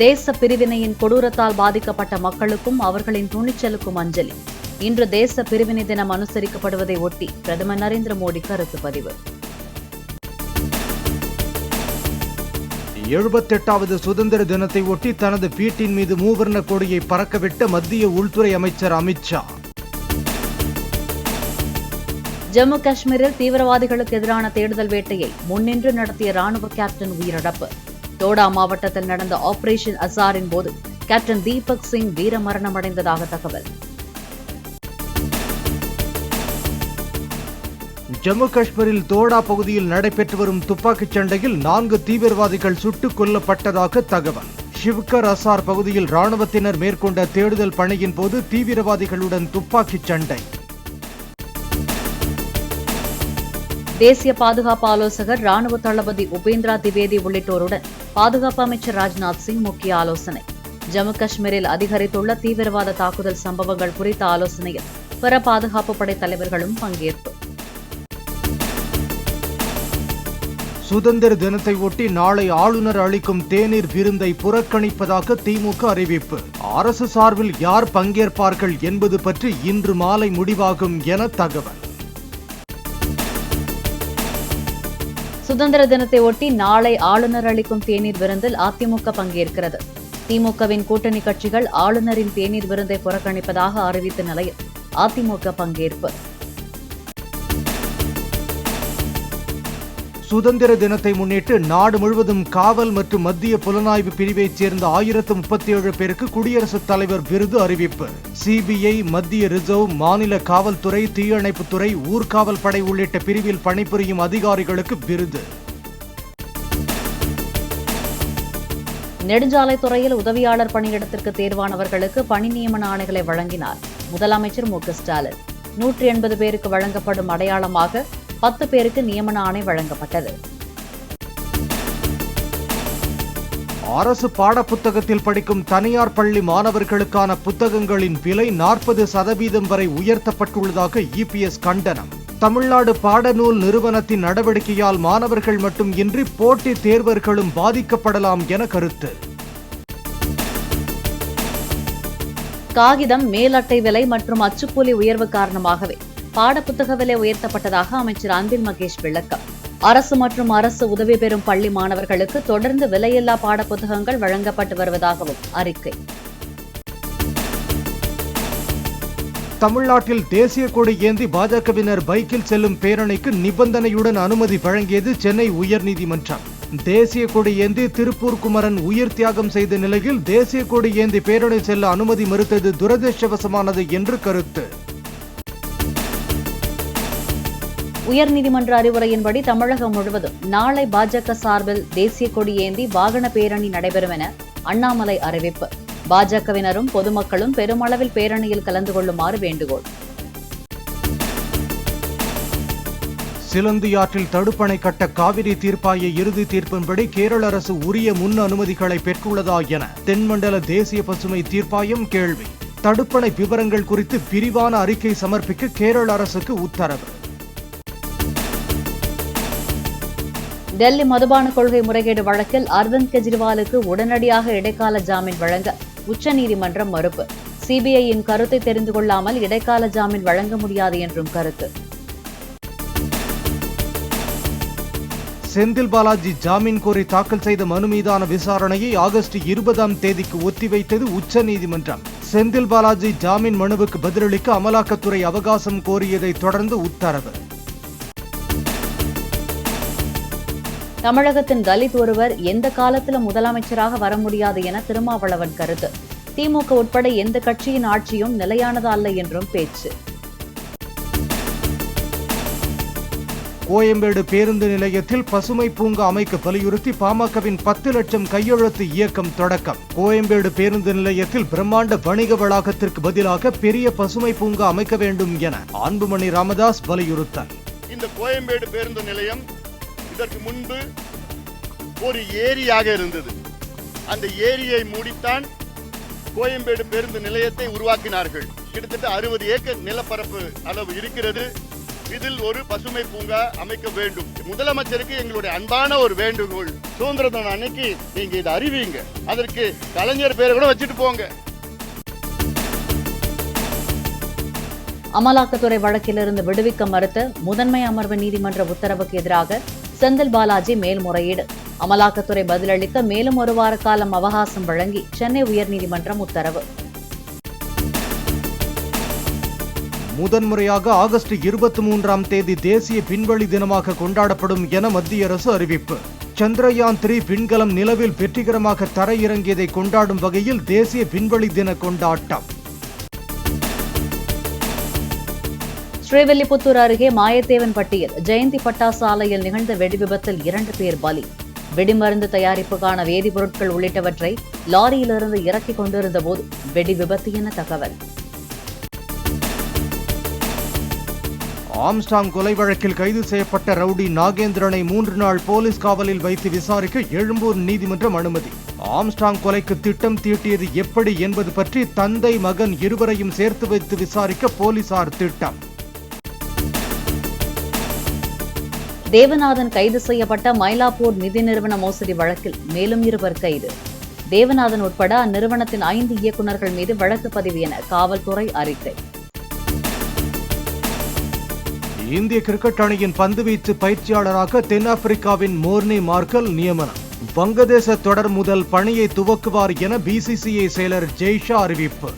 தேச பிரிவினையின் கொடூரத்தால் பாதிக்கப்பட்ட மக்களுக்கும் அவர்களின் துணிச்சலுக்கும் அஞ்சலி. இன்று தேச பிரிவினை தினம் அனுசரிக்கப்படுவதை ஒட்டி பிரதமர் நரேந்திர மோடி கருத்து பதிவு. 78வது சுதந்திர தினத்தை ஒட்டி தனது வீட்டின் மீது மூவர்ண கொடியை பறக்கவிட்ட மத்திய உள்துறை அமைச்சர் அமித்ஷா. ஜம்மு காஷ்மீரில் தீவிரவாதிகளுக்கு எதிரான தேடுதல் வேட்டையை முன்னின்று நடத்திய ராணுவ கேப்டன் உயிரிழப்பு. தோடா மாவட்டத்தில் நடந்த ஆபரேஷன் அசாரின் போது கேப்டன் தீபக் சிங் வீரமரணமடைந்ததாக தகவல். ஜம்மு காஷ்மீரில் தோடா பகுதியில் நடைபெற்று வரும் துப்பாக்கிச் சண்டையில் 4 தீவிரவாதிகள் சுட்டுக் கொல்லப்பட்டதாக தகவல். ஷிவ்கர் அசார் பகுதியில் ராணுவத்தினர் மேற்கொண்ட தேடுதல் பணியின் போது தீவிரவாதிகளுடன் துப்பாக்கிச் சண்டை. தேசிய பாதுகாப்பு ஆலோசகர் ராணுவ தளபதி உபேந்திரா திவேதி உள்ளிட்டோருடன் பாதுகாப்பு அமைச்சர் ராஜ்நாத் சிங் முக்கிய ஆலோசனை. ஜம்மு காஷ்மீரில் அதிகரித்துள்ள தீவிரவாத தாக்குதல் சம்பவங்கள் குறித்த ஆலோசனையில் பிற பாதுகாப்பு படை தலைவர்களும் பங்கேற்பு. சுதந்திர தினத்தை ஒட்டி நாளை ஆளுநர் அளிக்கும் தேநீர் விருந்தை புறக்கணிப்பதாக திமுக அறிவிப்பு. அரசு சார்பில் யார் பங்கேற்பார்கள் என்பது பற்றி இன்று மாலை முடிவாகும் என தகவல். சுதந்திர தினத்தை ஒட்டி நாளை ஆளுநர் அளிக்கும் தேநீர் விருந்தில் அதிமுக பங்கேற்கிறது. திமுகவின் கூட்டணி கட்சிகள் ஆளுநரின் தேநீர் விருந்தை புறக்கணிப்பதாக அறிவித்த நிலையில் அதிமுக பங்கேற்பு. சுதந்திர தினத்தை முன்னிட்டு நாடு முழுவதும் காவல் மற்றும் மத்திய புலனாய்வு பிரிவைச் சேர்ந்த 1037 பேருக்கு குடியரசுத் தலைவர் விருது அறிவிப்பு. சிபிஐ, மத்திய ரிசர்வ், மாநில காவல்துறை, தீயணைப்புத்துறை, ஊர்காவல் படை உள்ளிட்ட பிரிவில் பணிபுரியும் அதிகாரிகளுக்கு விருது. நெடுஞ்சாலைத்துறையில் உதவியாளர் பணியிடத்திற்கு தேர்வானவர்களுக்கு பணி நியமன ஆணைகளை வழங்கினார் முதலமைச்சர் மு க ஸ்டாலின். 180 பேருக்கு வழங்கப்படும் அடையாளமாக 10 பேருக்கு நியமன ஆணை வழங்கப்பட்டது. அரசு பாடப்புத்தகத்தில் படிக்கும் தனியார் பள்ளி மாணவர்களுக்கான புத்தகங்களின் விலை 40% வரை உயர்த்தப்பட்டுள்ளதாக இபிஎஸ் கண்டனம். தமிழ்நாடு பாடநூல் நிறுவனத்தின் நடவடிக்கையால் மாணவர்கள் மட்டும் இன்றி போட்டித் தேர்வர்களும் பாதிக்கப்படலாம் என கருத்து. காகிதம், மேல் அட்டை விலை மற்றும் அச்சுக்கூலி உயர்வு காரணமாகவே பாடப்புத்தக விலை உயர்த்தப்பட்டதாக அமைச்சர் அன்பில் மகேஷ் விளக்கம். அரசு மற்றும் அரசு உதவி பெறும் பள்ளி மாணவர்களுக்கு தொடர்ந்து விலையில்லா பாடப்புத்தகங்கள் வழங்கப்பட்டு வருவதாகவும் அறிக்கை. தமிழ்நாட்டில் தேசிய கொடி ஏந்தி பாஜகவினர் பைக்கில் செல்லும் பேரணிக்கு நிபந்தனையுடன் அனுமதி வழங்கியது சென்னை உயர்நீதிமன்றம். தேசிய கொடி ஏந்தி திருப்பூர் குமரன் உயிர் தியாகம் செய்த நிலையில் தேசிய கொடி ஏந்தி பேரணி செல்ல அனுமதி மறுத்தது துரதிருஷ்டவசமானது என்று கருத்து. உயர்நீதிமன்ற அறிவுரையின்படி தமிழகம் முழுவதும் நாளை பாஜக சார்பில் தேசிய கொடி ஏந்தி வாகன பேரணி நடைபெறும் என அண்ணாமலை அறிவிப்பு. பாஜகவினரும் பொதுமக்களும் பெருமளவில் பேரணியில் கலந்து கொள்ளுமாறு வேண்டுகோள். சிலந்தியாற்றில் தடுப்பணை கட்ட காவிரி தீர்ப்பாய இறுதி தீர்ப்பின்படி கேரள அரசு உரிய முன் அனுமதிகளை பெற்றுள்ளதா என தென்மண்டல தேசிய பசுமை தீர்ப்பாயம் கேள்வி. தடுப்பணை விவரங்கள் குறித்து விரிவான அறிக்கை சமர்ப்பிக்க கேரள அரசுக்கு உத்தரவு. டெல்லி மதுபான கொள்கை முறைகேடு வழக்கில் அரவிந்த் கெஜ்ரிவாலுக்கு உடனடியாக இடைக்கால ஜாமீன் வழங்க உச்சநீதிமன்றம் மறுப்பு. சிபிஐயின் கருத்தை தெரிந்து கொள்ளாமல் இடைக்கால ஜாமீன் வழங்க முடியாது என்றும் கருத்து. செந்தில் பாலாஜி ஜாமீன் கோரி தாக்கல் செய்த மனு மீதான விசாரணையை ஆகஸ்ட் 20ஆம் தேதிக்கு ஒத்திவைத்தது உச்சநீதிமன்றம். செந்தில் பாலாஜி ஜாமீன் மனுவுக்கு பதிலளிக்க அமலாக்கத்துறை அவகாசம் கோரியதை தொடர்ந்து உத்தரவு. தமிழகத்தின் தலித் ஒருவர் எந்த காலத்திலும் முதலமைச்சராக வர முடியாது என திருமாவளவன் கருத்து. திமுக உட்பட எந்த கட்சியின் ஆட்சியும் நிலையானது அல்ல என்றும் பேச்சு. கோயம்பேடு பேருந்து நிலையத்தில் பசுமை பூங்கா அமைக்க வலியுறுத்தி பாமகவின் 10 லட்சம் கையெழுத்து இயக்கம் தொடக்கம். கோயம்பேடு பேருந்து நிலையத்தில் பிரம்மாண்ட வணிக வளாகத்திற்கு பதிலாக பெரிய பசுமை பூங்கா அமைக்க வேண்டும் என அன்புமணி ராமதாஸ் வலியுறுத்தல். இந்த கோயம்பேடு பேருந்து நிலையம் இதற்கு முன்பு ஒரு ஏரியாக இருந்தது. அந்த ஏரியை மூடித்தான் கோயம்பேடு பேருந்து நிலையத்தை உருவாக்கினார்கள். கிட்டத்தட்ட 60 ஏக்கர் நிலப்பரப்பு அளவு இருக்கிறது. இதில் ஒரு பசுமை பூங்கா அமைக்க வேண்டும். முதலமைச்சருக்கு எங்களுடைய அன்பான ஒரு வேண்டுகோள், சுதந்திர தின அன்னைக்கு நீங்க இதை அறிவிங்க, அதற்கு கலைஞர் பேரை கூட வச்சுட்டு போங்க. அமலாக்கத்துறை வழக்கிலிருந்து விடுவிக்க மறுத்த முதன்மை அமர்வு நீதிமன்ற உத்தரவுக்கு எதிராக செந்தில் பாலாஜி மேல்முறையீடு. அமலாக்கத்துறை பதிலளிக்க மேலும் 1 வார காலம் அவகாசம் வழங்கி சென்னை உயர்நீதிமன்றம் உத்தரவு. முதன்முறையாக ஆகஸ்ட் 23ஆம் தேதி தேசிய விண்வெளி தினமாக கொண்டாடப்படும் என மத்திய அரசு அறிவிப்பு. சந்திரயான் 3 விண்கலம் நிலவில் வெற்றிகரமாக தரையிறங்கியதை கொண்டாடும் வகையில் தேசிய விண்வெளி தின கொண்டாட்டம். ஸ்ரீவில்லிபுத்தூர் அருகே மாயத்தேவன்பட்டியில் ஜெயந்தி பட்டாசு ஆலையில் நிகழ்ந்த வெடிவிபத்தில் 2 பேர் பலி. வெடிமருந்து தயாரிப்புக்கான வேதிப்பொருட்கள் உள்ளிட்டவற்றை லாரியிலிருந்து இறக்கிக் கொண்டிருந்த போது வெடிவிபத்து என தகவல். ஆம்ஸ்டாங் கொலை வழக்கில் கைது செய்யப்பட்ட ரவுடி நாகேந்திரனை 3 நாள் போலீஸ் காவலில் வைத்து விசாரிக்க எழும்பூர் நீதிமன்றம் அனுமதி. ஆம்ஸ்டாங் கொலைக்கு திட்டம் தீட்டியது எப்படி என்பது பற்றி தந்தை மகன் இருவரையும் சேர்த்து வைத்து விசாரிக்க போலீசார் திட்டம். தேவநாதன் கைது செய்யப்பட்ட மயிலாப்பூர் நிதி நிறுவன மோசடி வழக்கில் மேலும் 2 கைது. தேவநாதன் உட்பட அந்நிறுவனத்தின் 5 இயக்குநர்கள் மீது வழக்கு பதிவு என காவல்துறை அறிக்கை. இந்திய கிரிக்கெட் அணியின் பந்துவீச்சு பயிற்சியாளராக தென்னாப்பிரிக்காவின் மோர்னி மார்க்கல் நியமனம். வங்கதேச தொடர் முதல் பணியை துவக்குவார் என BCCI செயலர் ஜெய்ஷா அறிவிப்பு.